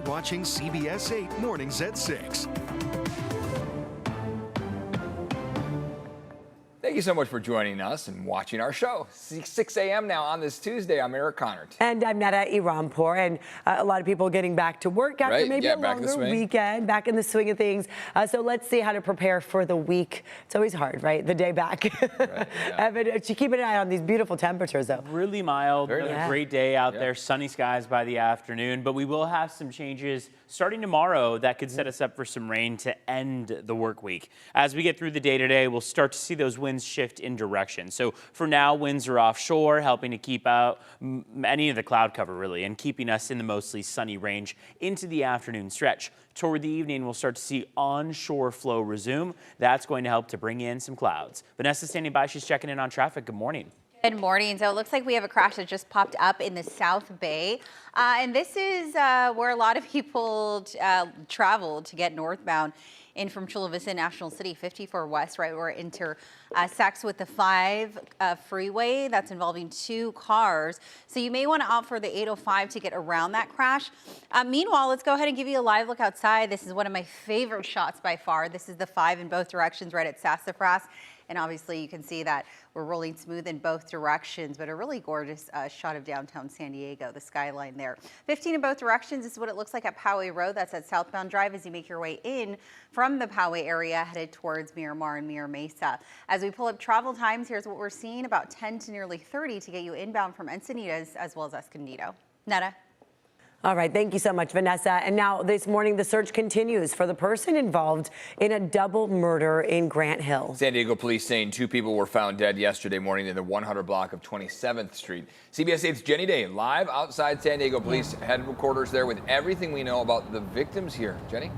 watching CBS 8 Mornings at 6. Thank you so much for joining us and watching our show. 6 a.m. now on this Tuesday. I'm Eric Connert. And I'm Netta Irampour. And a lot of people getting back to work after maybe a longer weekend, back in the swing of things. So let's see how to prepare for the week. It's always hard, right? The day back. Right, yeah. Evan, keep an eye on these beautiful temperatures, though. Really mild. Very Another great day out there. Sunny skies by the afternoon. But we will have some changes starting tomorrow that could set us up for some rain to end the work week. As we get through the day today, we'll start to see those winds shift in direction. So for now, winds are offshore, helping to keep out any of the cloud cover, really, and keeping us in the mostly sunny range into the afternoon stretch. Toward the evening, we'll start to see onshore flow resume. That's going to help to bring in some clouds. Vanessa's standing by. She's checking in on traffic. Good morning. Good morning. So it looks like we have a crash that just popped up in the South Bay. And this is where a lot of people travel to get northbound in from Chula Vista National City 54 West, right where it intersects with the 5 freeway. That's involving 2 cars. So you may want to opt for the 805 to get around that crash. Meanwhile, let's go ahead and give you a live look outside. This is one of my favorite shots by far. This is the 5 in both directions right at Sassafras. And obviously you can see that we're rolling smooth in both directions, but a really gorgeous shot of downtown San Diego, the skyline there. 15 in both directions is what it looks like at Poway Road. That's at Southbound Drive as you make your way in from the Poway area headed towards Miramar and Mira Mesa. As we pull up travel times, here's what we're seeing, about 10 to nearly 30 to get you inbound from Encinitas as well as Escondido. Netta. All right, thank you so much, Vanessa. And now this morning, the search continues for the person involved in a double murder in Grant Hill. San Diego police saying 2 people were found dead yesterday morning in the 100 block of 27th Street. CBS 8's Jenny Day live outside San Diego Police headquarters there with everything we know about the victims here. Jenny?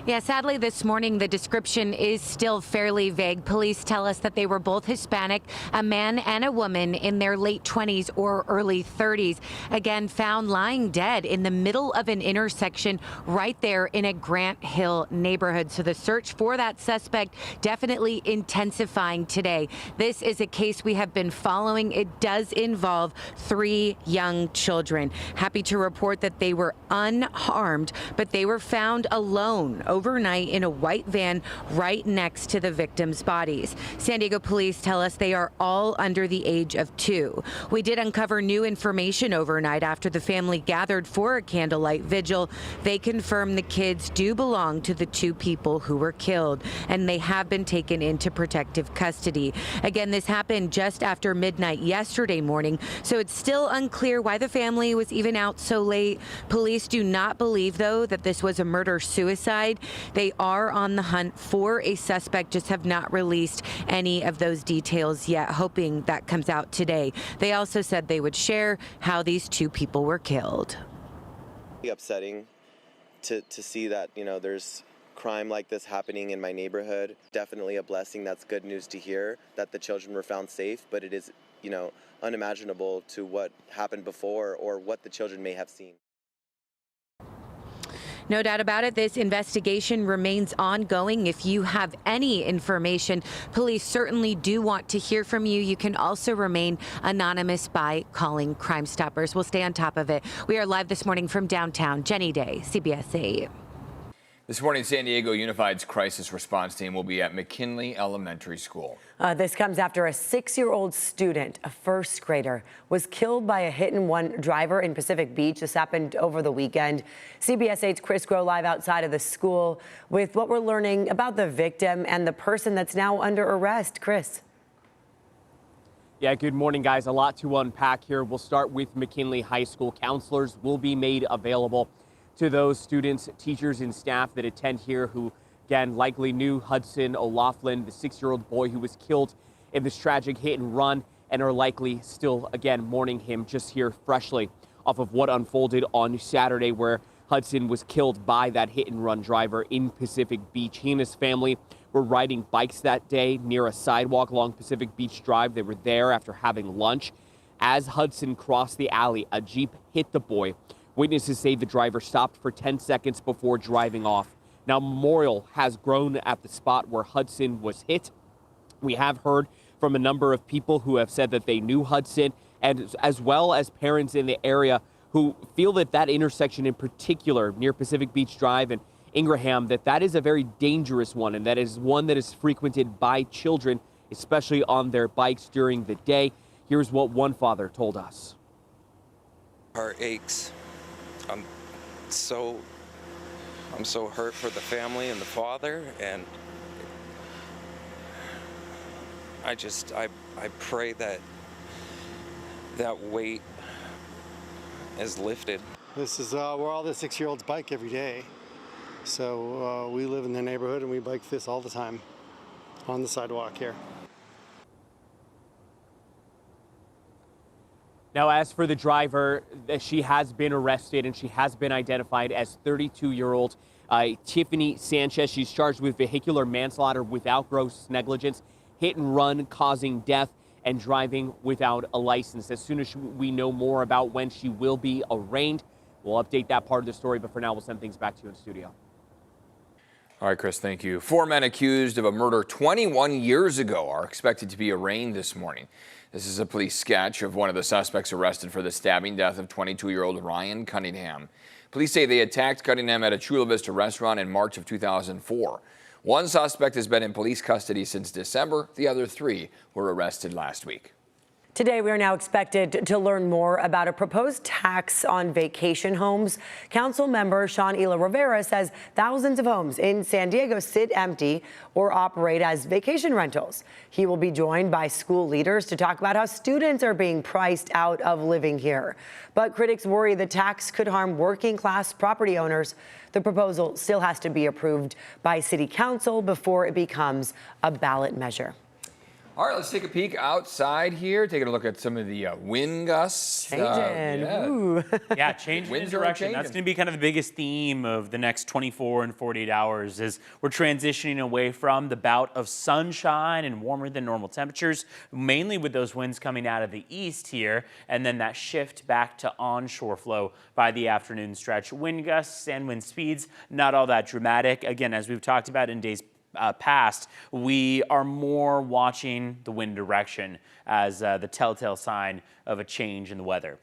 Yeah, sadly this morning the description is still fairly vague. Police tell us that they were both Hispanic, a man and a woman in their late 20s or early 30s. Again, found lying dead in the middle of an intersection right there in a Grant Hill neighborhood. So the search for that suspect definitely intensifying today. This is a case we have been following. It does involve 3 young children. Happy to report that they were unharmed, but they were found alone overnight in a white van right next to the victims' bodies. San Diego police tell us they are all under the age of 2. We did uncover new information overnight after the family gathered for a candlelight vigil. They confirm the kids do belong to the 2 people who were killed, and they have been taken into protective custody. Again, this happened just after midnight yesterday morning, so it's still unclear why the family was even out so late. Police do not believe, though, that this was a murder-suicide. They are on the hunt for a suspect, just have not released any of those details yet, hoping that comes out today. They also said they would share how these 2 people were killed. Upsetting to see that, there's crime like this happening in my neighborhood. Definitely a blessing. That's good news to hear that the children were found safe, but it is, unimaginable to what happened before or what the children may have seen. No doubt about it, this investigation remains ongoing. If you have any information, police certainly do want to hear from you. You can also remain anonymous by calling Crime Stoppers. We'll stay on top of it. We are live this morning from downtown. Jenny Day, CBS 8. This morning, San Diego Unified's crisis response team will be at McKinley Elementary School. This comes after a 6-year-old student, a first grader, was killed by a hit-and-run driver in Pacific Beach. This happened over the weekend. CBS 8's Chris Groh live outside of the school with what we're learning about the victim and the person that's now under arrest. Chris. Yeah, good morning, guys. A lot to unpack here. We'll start with McKinley High School. Counselors will be made available to those students, teachers, and staff that attend here who, again, likely knew Hudson O'Loughlin, the 6-year-old boy who was killed in this tragic hit and run, and are likely still, again, mourning him just here freshly off of what unfolded on Saturday, where Hudson was killed by that hit and run driver in Pacific Beach. He and his family were riding bikes that day near a sidewalk along Pacific Beach Drive. They were there after having lunch. As Hudson crossed the alley, a Jeep hit the boy. Witnesses say the driver stopped for 10 seconds before driving off. Now, memorial has grown at the spot where Hudson was hit. We have heard from a number of people who have said that they knew Hudson, and as well as parents in the area who feel that that intersection in particular near Pacific Beach Drive and Ingraham, that is a very dangerous one, and that is one that is frequented by children, especially on their bikes during the day. Here's what one father told us. Heart aches. I'm so hurt for the family and the father, and I pray that weight is lifted. This is we're all the 6-year-olds bike every day. So we live in the neighborhood and we bike this all the time on the sidewalk here. Now, as for the driver, she has been arrested and she has been identified as 32-year-old Tiffany Sanchez. She's charged with vehicular manslaughter without gross negligence, hit and run causing death, and driving without a license. As soon as we know more about when she will be arraigned, we'll update that part of the story. But for now, we'll send things back to you in studio. All right, Chris, thank you. 4 men accused of a murder 21 years ago are expected to be arraigned this morning. This is a police sketch of one of the suspects arrested for the stabbing death of 22-year-old Ryan Cunningham. Police say they attacked Cunningham at a Chula Vista restaurant in March of 2004. One suspect has been in police custody since December. The other 3 were arrested last week. Today, we are now expected to learn more about a proposed tax on vacation homes. Council member Sean Ela Rivera says thousands of homes in San Diego sit empty or operate as vacation rentals. He will be joined by school leaders to talk about how students are being priced out of living here. But critics worry the tax could harm working class property owners. The proposal still has to be approved by City Council before it becomes a ballot measure. All right, let's take a peek outside here, taking a look at some of the wind gusts. Changing. Yeah, changing Winds in are direction. changing. That's going to be kind of the biggest theme of the next 24 and 48 hours is we're transitioning away from the bout of sunshine and warmer than normal temperatures, mainly with those winds coming out of the east here, and then that shift back to onshore flow by the afternoon stretch. Wind gusts and wind speeds, not all that dramatic. Again, as we've talked about in days past, we are more watching the wind direction as the telltale sign of a change in the weather.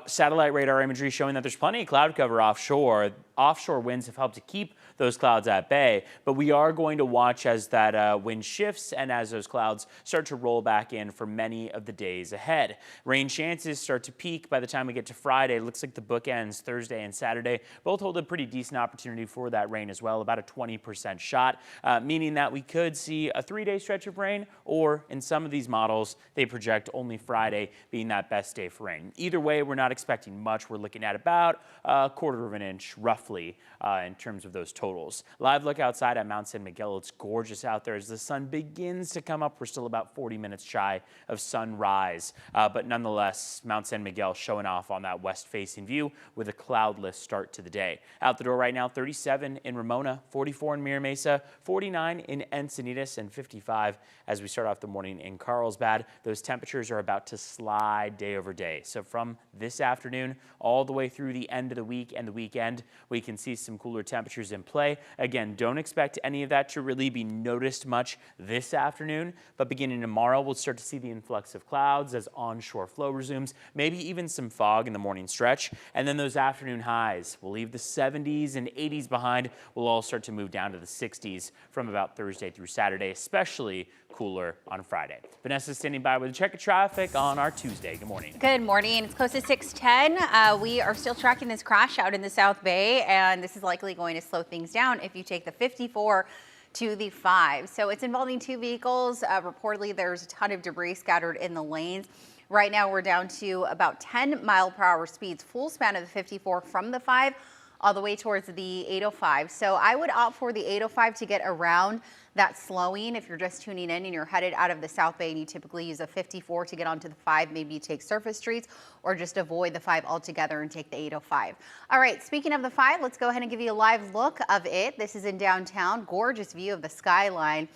Satellite radar imagery showing that there's plenty of cloud cover offshore. Offshore winds have helped to keep those clouds at bay, but we are going to watch as that wind shifts and as those clouds start to roll back in for many of the days ahead. Rain chances start to peak by the time we get to Friday. It looks like the bookends, Thursday and Saturday, both hold a pretty decent opportunity for that rain as well, about a 20% shot, meaning that we could see a 3-day stretch of rain, or in some of these models, they project only Friday being that best day for rain. Either way, we're not expecting much. We're looking at about a 1/4 of an inch, roughly, in terms of those totals. Live look outside at Mount San Miguel. It's gorgeous out there as the sun begins to come up. We're still about 40 minutes shy of sunrise, but nonetheless, Mount San Miguel showing off on that west-facing view with a cloudless start to the day. Out the door right now, 37 in Ramona, 44 in Mira Mesa, 49 in Encinitas, and 55 as we start off the morning in Carlsbad. Those temperatures are about to slide day over day. So from this afternoon all the way through the end of the week and the weekend, we can see some cooler temperatures in play. Again, don't expect any of that to really be noticed much this afternoon, but beginning tomorrow, we'll start to see the influx of clouds as onshore flow resumes, maybe even some fog in the morning stretch. And then those afternoon highs will leave the 70s and 80s behind. We'll all start to move down to the 60s from about Thursday through Saturday, especially cooler on Friday. Vanessa standing by with a check of traffic on our Tuesday. Good morning. Good morning. It's close to 6:10. We are still tracking this crash out in the South Bay, and this is likely going to slow things down if you take the 54 to the 5. So it's involving 2 vehicles. Reportedly, there's a ton of debris scattered in the lanes. Right now, we're down to about 10-mile-per-hour speeds, full span of the 54 from the 5 all the way towards the 805. So I would opt for the 805 to get around that slowing. If you're just tuning in and you're headed out of the South Bay and you typically use a 54 to get onto the 5, maybe you take surface streets or just avoid the 5 altogether and take the 805. All right, speaking of the 5, let's go ahead and give you a live look of it. This is in downtown, gorgeous view of the skyline.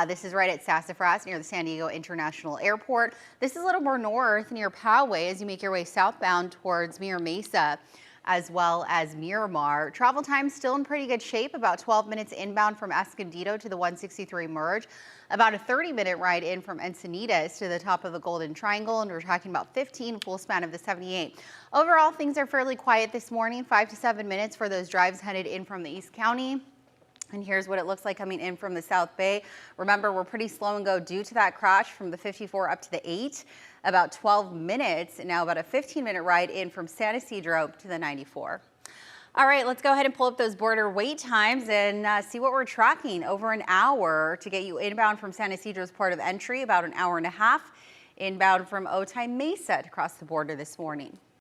This is right at Sassafras near the San Diego International Airport. This is a little more north near Poway as you make your way southbound towards Mira Mesa. as well as Miramar. Travel time still in pretty good shape, about 12 minutes inbound from Escondido to the 163 merge, about a 30-minute ride in from Encinitas to the top of the Golden Triangle, and we're talking about 15 full span of the 78. Overall, things are fairly quiet this morning, 5 to 7 minutes for those drives headed in from the East County. And here's what it looks like coming in from the South Bay. Remember, we're pretty slow and go due to that crash from the 54 up to the 8. About 12 minutes, now about a 15-minute ride in from San Isidro to the 94. All right, let's go ahead and pull up those border wait times and see what we're tracking. Over an hour to get you inbound from San Isidro's port of entry, about an hour and a half. Inbound from Otay Mesa to cross the border this morning.